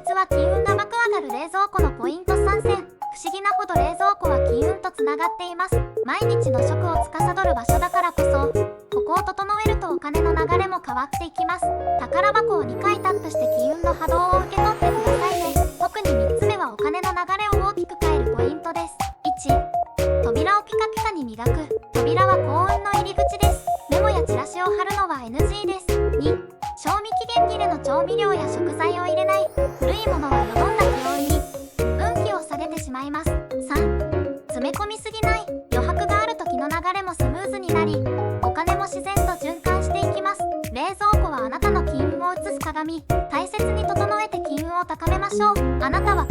実は金運が爆上がる冷蔵庫のポイント3選。不思議なほど冷蔵庫は金運とつながっています。毎日の食を司る場所だからこそ、ここを整えるとお金の流れも変わっていきます。宝箱を2回タップして金運の波動を受け取ってくださいね。特に3つ目はお金の流れを大きく変えるポイントです。1、扉をピカピカに磨く。扉は幸運の入り口です。メモやチラシを貼るのは NG です。2、賞味期限切れの調味料や食材を入れない。古いものはよどんだ気温に運気を下げてしまいます。3、詰め込みすぎない。余白がある時の流れもスムーズになり、お金も自然と循環していきます。冷蔵庫はあなたの金運を映す鏡。大切に整えて金運を高めましょう。あなたは